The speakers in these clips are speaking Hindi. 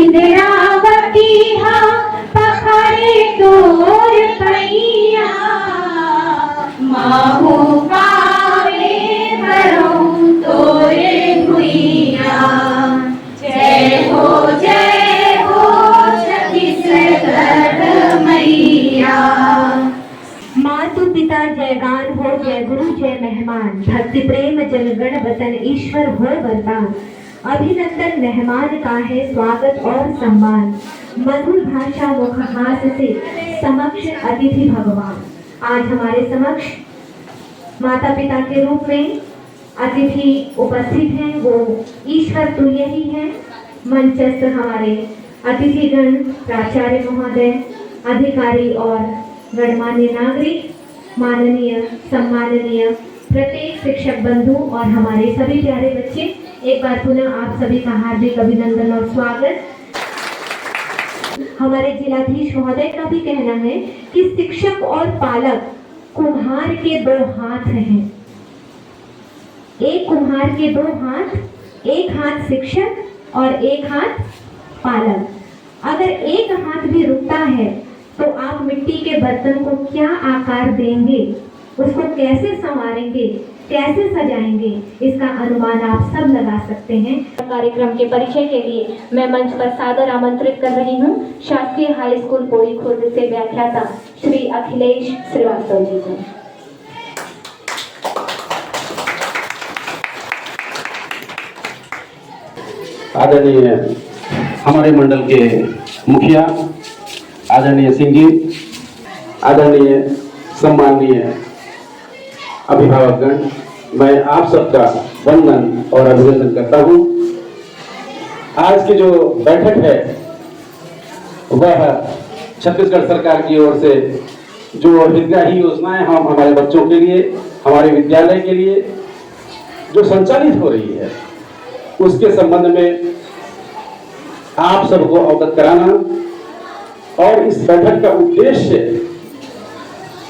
इंद्रावती हा पखड़े तोर पैया माहू पावे भरो तोरे भुइया। जय हो छत्तीसगढ़ मैया। मातु पिता जय गान हो, जय गुरु जय मेहमान, भक्ति प्रेम जनगण वतन ईश्वर हो वरदान। अभिनंदन मेहमान का है स्वागत और सम्मान, मधुर भाषा मुख हास से समक्ष अतिथि भगवान। आज हमारे समक्ष माता पिता के रूप में अतिथि उपस्थित हैं, वो ईश्वर तुल्य ही है। मंचस्थ हमारे अतिथिगण, प्राचार्य महोदय, अधिकारी और गणमान्य नागरिक, माननीय सम्माननीय प्रत्येक शिक्षक बंधु और हमारे सभी प्यारे बच्चे, एक बार पुनः आप सभी का हार्दिक अभिनंदन और स्वागत। हमारे जिलाधीश महोदय का भी कहना है कि शिक्षक और पालक कुम्हार के दो हाथ हैं। एक कुम्हार के दो हाथ, एक हाथ शिक्षक और एक हाथ पालक। अगर एक हाथ भी रुकता है तो आप मिट्टी के बर्तन को क्या आकार देंगे, उसको कैसे संवारेंगे, कैसे सजाएंगे, इसका अनुमान आप सब लगा सकते हैं। कार्यक्रम के परिचय के लिए मैं मंच पर सादर आमंत्रित कर रही हूँ शासकीय हाई स्कूल पोड़ी खुर्द से व्याख्याता श्री अखिलेश श्रीवास्तव जी को। आदरणीय हमारे मंडल के मुखिया आदरणीय सिंह जी, आदरणीय सम्माननीय अभिभावकगण, मैं आप सबका वंदन और अभिनंदन करता हूं। आज की जो बैठक है वह छत्तीसगढ़ सरकार की ओर से जो हितग्राही योजनाएं हम हमारे बच्चों के लिए, हमारे विद्यालय के लिए जो संचालित हो रही है उसके संबंध में आप सबको अवगत कराना, और इस बैठक का उद्देश्य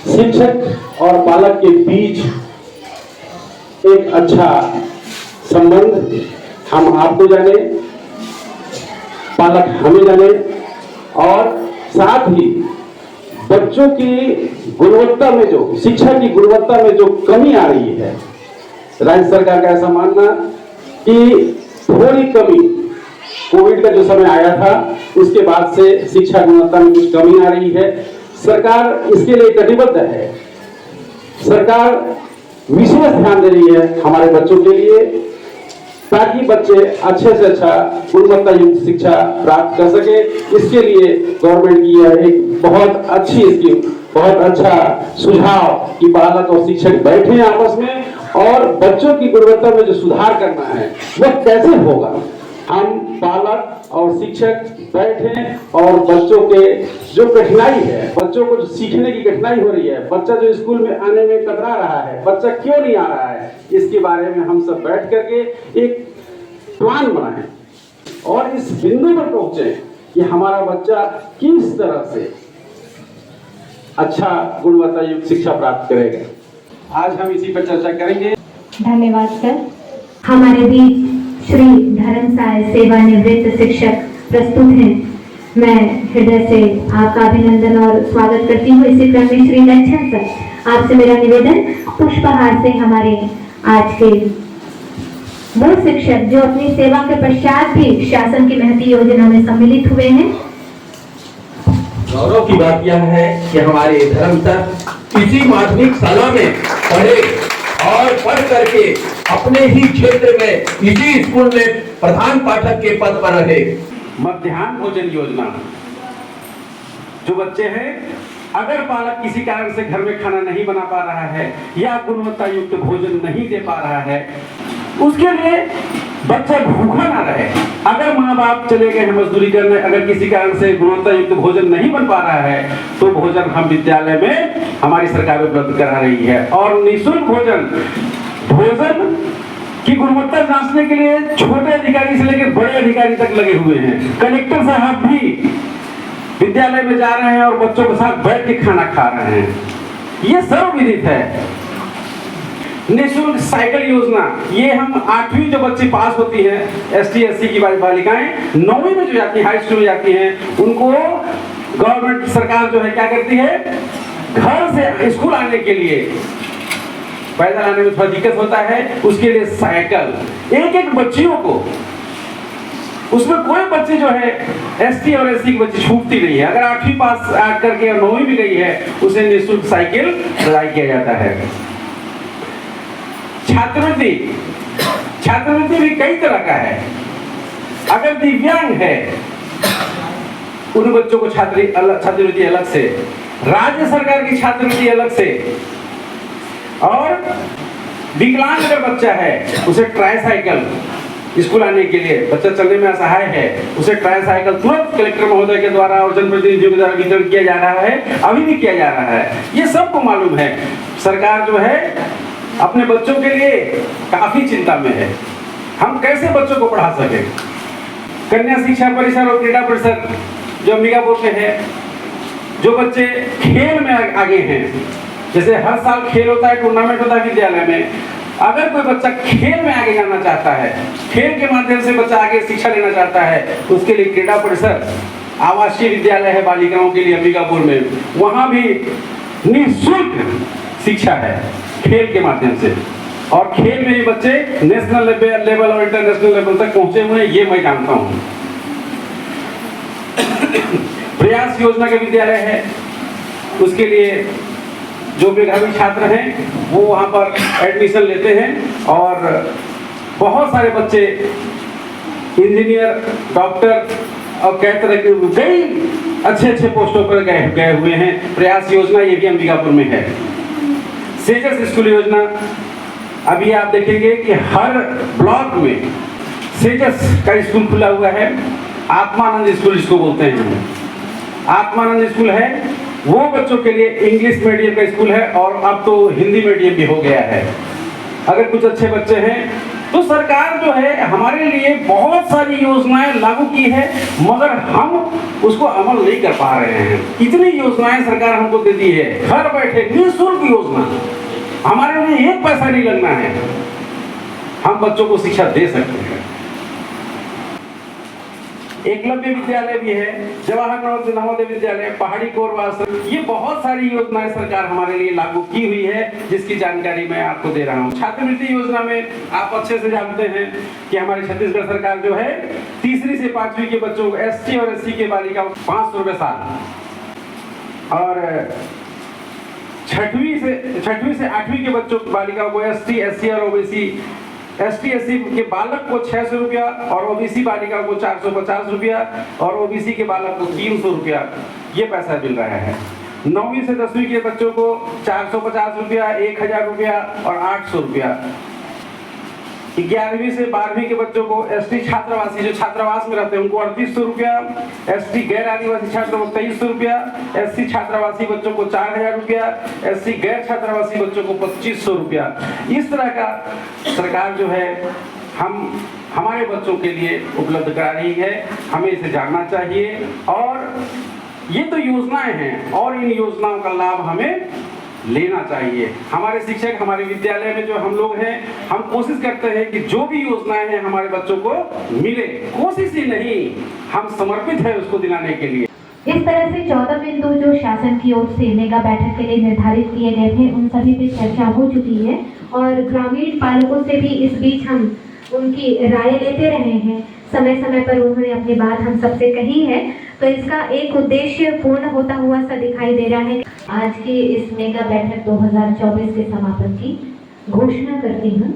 शिक्षक और पालक के बीच एक अच्छा संबंध, हम आपको जाने, पालक हमें जाने, और साथ ही बच्चों की गुणवत्ता में जो शिक्षा की गुणवत्ता में जो कमी आ रही है, राज्य सरकार का ऐसा मानना कि थोड़ी कमी कोविड का जो समय आया था उसके बाद से शिक्षा गुणवत्ता में कुछ कमी आ रही है। सरकार इसके लिए कटिबद्ध है। सरकार विशेष ध्यान दे रही है हमारे बच्चों के लिए, ताकि बच्चे अच्छे से अच्छा गुणवत्ता युक्त शिक्षा प्राप्त कर सके। इसके लिए गवर्नमेंट की यह एक बहुत अच्छी स्कीम, बहुत अच्छा सुझाव कि पालक और शिक्षक बैठे आपस में और बच्चों की गुणवत्ता में जो सुधार करना है वह कैसे होगा। हम पालक और शिक्षक बैठे और बच्चों के जो कठिनाई है, बच्चों को जो सीखने की कठिनाई हो रही है, बच्चा जो स्कूल में आने में कतरा रहा है, बच्चा क्यों नहीं आ रहा है, इसके बारे में हम सब बैठ करके एक प्लान बनाएं और इस बिंदु पर पहुंचे कि हमारा बच्चा किस तरह से अच्छा गुणवत्ता युक्त शिक्षा प्राप्त करेगा। आज हम इसी पर चर्चा करेंगे। धन्यवाद सर। हमारे बीच श्री धर्मसाय सेवानिवृत्त शिक्षक प्रस्तुत हैं। मैं हृदय से आपका अभिनंदन और स्वागत करती हूँ। इसी क्रम में श्री लक्षण सर, आपसे मेरा निवेदन, पुष्पहार से हमारे आज के वो शिक्षक जो अपनी सेवा के पश्चात भी शासन की महती योजना में सम्मिलित हुए हैं। गौरव की बात यह है कि हमारे धर्म सर इसी माध्यमिक शाला में पढ़े और पढ़ करके अपने ही क्षेत्र में इसी स्कूल में प्रधान पाठक के पद पर रहे। मध्याह्न भोजन योजना, जो बच्चे हैं अगर पालक किसी कारण से घर में खाना नहीं बना पा रहा है या गुणवत्ता युक्त भोजन नहीं दे पा रहा है, उसके लिए बच्चा भूखा ना रहे। अगर माँ बाप चले गए हैं मजदूरी करने, अगर किसी कारण से गुणवत्ता युक्त भोजन नहीं बन पा रहा है तो भोजन हम विद्यालय में हमारी सरकार उपलब्ध करा रही है। और निःशुल्क भोजन की गुणवत्ता जांचने के लिए छोटे अधिकारी से लेकर बड़े अधिकारी तक लगे हुए हैं। कलेक्टर साहब भी विद्यालय में जा रहे हैं और बच्चों के साथ बैठ के खाना खा रहे हैं। ये सर्वविदित है। निःशुल्क साइकिल योजना, ये हम 8वीं जो बच्ची पास होती है ST SC की बालिकाएं 9वीं में जो जाती है, हाई स्कूल में जाती हैं, उनको गवर्नमेंट सरकार जो है क्या करती है, घर से स्कूल आने के लिए पैदल आने में थोड़ा दिक्कत होता है, उसके लिए साइकिल एक बच्चियों को, उसमें कोई बच्ची जो है ST और SC की बच्ची छूटती नहीं है। अगर 8वीं पास करके और 9वीं भी गई है, उसे निःशुल्क साइकिल प्रदान किया जाता है। छात्रवृत्ति भी कई तरह का है। अगर दिव्यांग है उन बच्चों को छात्रवृत्ति अलग से, राज्य सरकार की छात्रवृत्ति अलग से, और विकलांग अगर बच्चा है उसे ट्राईसाइकिल, स्कूल आने के लिए बच्चा चलने में असहाय है, उसे ट्राईसाइकिल तुरंत कलेक्टर महोदय के द्वारा और जनप्रतिनिधियों के द्वारा वितरण किया जा रहा है, अभी भी किया जा रहा है। ये सबको मालूम है। सरकार जो है अपने बच्चों के लिए काफी चिंता में है। हम कैसे बच्चों को पढ़ा सके। कन्या शिक्षा परिसर और क्रीड़ा परिसर जो अंबिकापुर में है, जो बच्चे खेल में आगे हैं, जैसे हर साल खेल होता है, टूर्नामेंट होता है विद्यालय में, अगर कोई बच्चा खेल में आगे जाना चाहता है, खेल के माध्यम से बच्चा आगे शिक्षा लेना चाहता है, उसके लिए क्रीड़ा परिसर आवासीय विद्यालय है बालिकाओं के लिए अंबिकापुर में, वहां भी निःशुल्क शिक्षा है खेल के माध्यम से। और खेल में ही बच्चे नेशनल लेवल और इंटरनेशनल लेवल तक पहुंचे हुए हैं, ये मैं जानता हूं। प्रयास योजना के विद्यालय है, उसके लिए जो मेधावी छात्र हैं वो वहाँ पर एडमिशन लेते हैं, और बहुत सारे बच्चे इंजीनियर, डॉक्टर और कई तरह के कई अच्छे पोस्टों पर गए हुए हैं। प्रयास योजना ये भी अंबिकापुर में है। सेजस स्कूल योजना, अभी आप देखेंगे कि हर ब्लॉक में सेजस का स्कूल खुला हुआ है। आत्मानंद स्कूल इसको बोलते हैं। आत्मानंद स्कूल है वो बच्चों के लिए इंग्लिश मीडियम का स्कूल है, और अब तो हिंदी मीडियम भी हो गया है। अगर कुछ अच्छे बच्चे हैं तो सरकार जो है हमारे लिए बहुत सारी योजनाएं लागू की है, मगर हम उसको अमल नहीं कर पा रहे हैं। इतनी योजनाएं सरकार हमको देती है, घर बैठे निःशुल्क योजना, हमारे लिए 1 पैसा नहीं लगना है, हम बच्चों को शिक्षा दे सकते हैं। एकलव्य विद्यालय भी है, जवाहर नवोदय विद्यालय, पहाड़ी कोरवास, ये बहुत सारी योजनाएं सरकार हमारे लिए लागू की हुई है, जिसकी जानकारी मैं आपको दे रहा हूँ। छात्रवृत्ति योजना में आप अच्छे से जानते हैं कि हमारी छत्तीसगढ़ सरकार जो है 3री से 5वीं के बच्चों को, ST और SC के बालिकाओं को 500 रुपए साल, और 6वीं से 8वीं के बच्चों बालिकाओं को ST SC और OBC, ST SC के बालक को 600 रुपया, और OBC बालिका को 450 रुपया, और OBC के बालक को 300 रुपया ये पैसा मिल रहा है। 9वीं से 10वीं के बच्चों को 450 रुपया, 1000 रुपया और 800 रुपया। 11वीं से 12वीं के बच्चों को ST छात्रावासी जो छात्रावास में रहते हैं उनको 3800 रुपया, ST गैर आदिवासी छात्रों को 2300 रुपया, SC छात्रावासी बच्चों को 4000 रुपया, SC गैर छात्रावासी बच्चों को 2500 रुपया। इस तरह का सरकार जो है हमारे बच्चों के लिए उपलब्ध करा रही है, हमें इसे जानना चाहिए। और ये तो योजनाएं हैं, और इन योजनाओं का लाभ हमें लेना चाहिए। हमारे शिक्षक, हमारे विद्यालय में जो हम लोग हैं, हम कोशिश करते हैं कि जो भी योजनाएं हैं हमारे बच्चों को मिले। कोशिश ही नहीं, हम समर्पित हैं उसको दिलाने के लिए। इस तरह से 14 बिंदु जो शासन की ओर से मेगा बैठक के लिए निर्धारित किए गए थे, उन सभी पे चर्चा हो चुकी है, और ग्रामीण पालकों से भी इस बीच हम उनकी राय लेते रहे हैं। समय समय पर उन्होंने अपनी बात हम सबसे कही है, तो इसका एक उद्देश्य पूर्ण होता हुआ सा दिखाई दे रहा है। आज की इस मेगा बैठक 2024 के समापन की घोषणा करती हूँ।